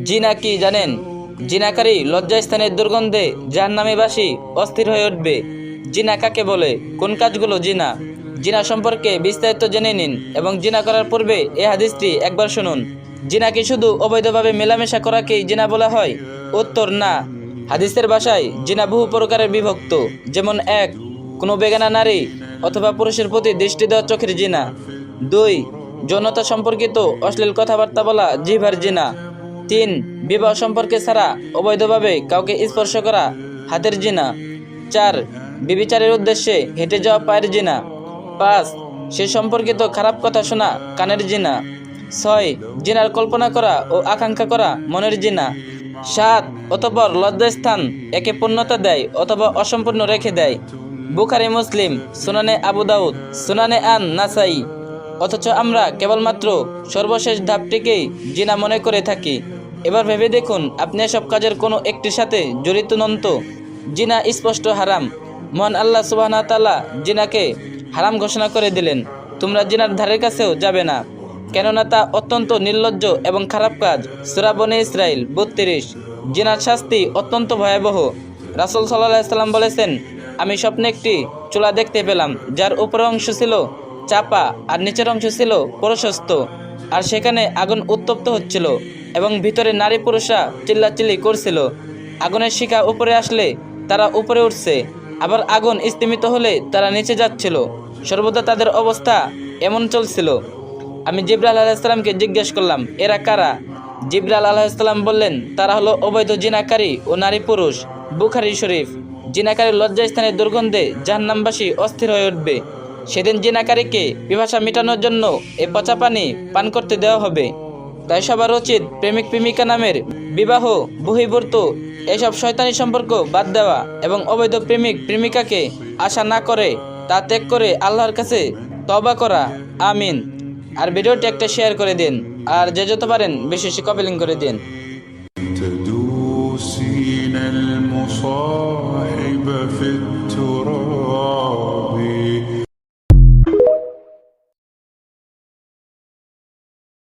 জিনা কি জানেন? জিনাকারী লজ্জাস্থানের দুর্গন্ধে জাহান্নামীবাসী অস্থির হয়ে উঠবে। জিনা কাকে বলে? কোন কাজগুলো জিনা? জিনা সম্পর্কে বিস্তারিত জেনে নিন এবং জিনা করার পূর্বে এই হাদিসটি একবার শুনুন। জিনা কি শুধু অবৈধভাবে মেলামেশা করাকেই জিনা বলা হয়? উত্তর না। হাদিসের ভাষায় জিনা বহু প্রকারের বিভক্ত। যেমন 1, কোনো বেগানা নারী অথবা পুরুষের প্রতি দৃষ্টি দেওয়া চোখের জিনা। 2, যৌনতা সম্পর্কিত অশ্লীল কথাবার্তা বলা জিহ্বার জিনা। 3, বিবাহ সম্পর্কে ছাড়া অবৈধভাবে কাউকে স্পর্শ করা হাতের জিনা। 4, বিবিচারের উদ্দেশ্যে হেঁটে যাওয়া পায়ের জিনা। 5, সে সম্পর্কিত খারাপ কথা শোনা কানের জিনা। 6, জিনার কল্পনা করা ও আকাঙ্ক্ষা করা মনের জিনা। 7, অতঃপর লজ্জাস্থান একে পূর্ণতা দেয় অথবা অসম্পূর্ণ রেখে দেয়। বুখারী, মুসলিম, সুনানে আবু দাউদ, সুনানে আন নাসাই। অথচ আমরা কেবলমাত্র সর্বশেষ ধাপটিকেই জিনা মনে করে থাকি। এবার ভেবে দেখুন, আপনি এসব কাজের কোনো একটির সাথে জড়িত নন তো? জিনা স্পষ্ট হারাম। মহান আল্লাহ সুবহানাহু ওয়া তাআলা জিনাকে হারাম ঘোষণা করে দিলেন, তোমরা জিনার ধারের কাছেও যাবে না, কেননা তা অত্যন্ত নির্লজ্জ এবং খারাপ কাজ। সূরা বনী ইসরাইল 32। জিনার শাস্তি অত্যন্ত ভয়াবহ। রাসূল সাল্লাল্লাহু আলাইহি সাল্লাম বলেছেন, আমি স্বপ্নে একটি চুলা দেখতে পেলাম, যার উপরের অংশ ছিল চাপা আর নিচের অংশ ছিল প্রশস্ত, আর সেখানে আগুন উত্তপ্ত হচ্ছিল এবং ভিতরে নারী পুরুষরা চিল্লাচিল্লি করছিল। আগুনের শিখা উপরে আসলে তারা উপরে উঠছে, আবার আগুন স্তিমিত হলে তারা নিচে যাচ্ছিল। সর্বদা তাদের অবস্থা এমন চলছিল। আমি জিবরাইল আলাইহিস সালামকে জিজ্ঞেস করলাম, এরা কারা? জিবরাইল আলাইহিস সালাম বললেন, তারা হলো অবৈধ জিনাকারী ও নারী পুরুষ। বুখারী শরীফ। জিনাকারীর লজ্জাস্থানের দুর্গন্ধে জাহান্নামবাসী অস্থির হয়ে উঠবে। সেদিন জিনাকারীকে পিপাসা মেটানোর জন্য এ পচা পানি পান করতে দেওয়া হবে। তাই সবার উচিত প্রেমিক প্রেমিকা নামের বিবাহ বহির্ভূত এসব শয়তানি সম্পর্ক বাদ দেওয়া এবং অবৈধ প্রেমিক প্রেমিকাকে আশা না করে তা ত্যাগ করে আল্লাহর কাছে তওবা করা। আমিন। আর ভিডিওটি একটা শেয়ার করে দিন, আর যে যত পারেন বেশি বেশি কপিলিং করে দিন। تدوسين المصاحب في التراب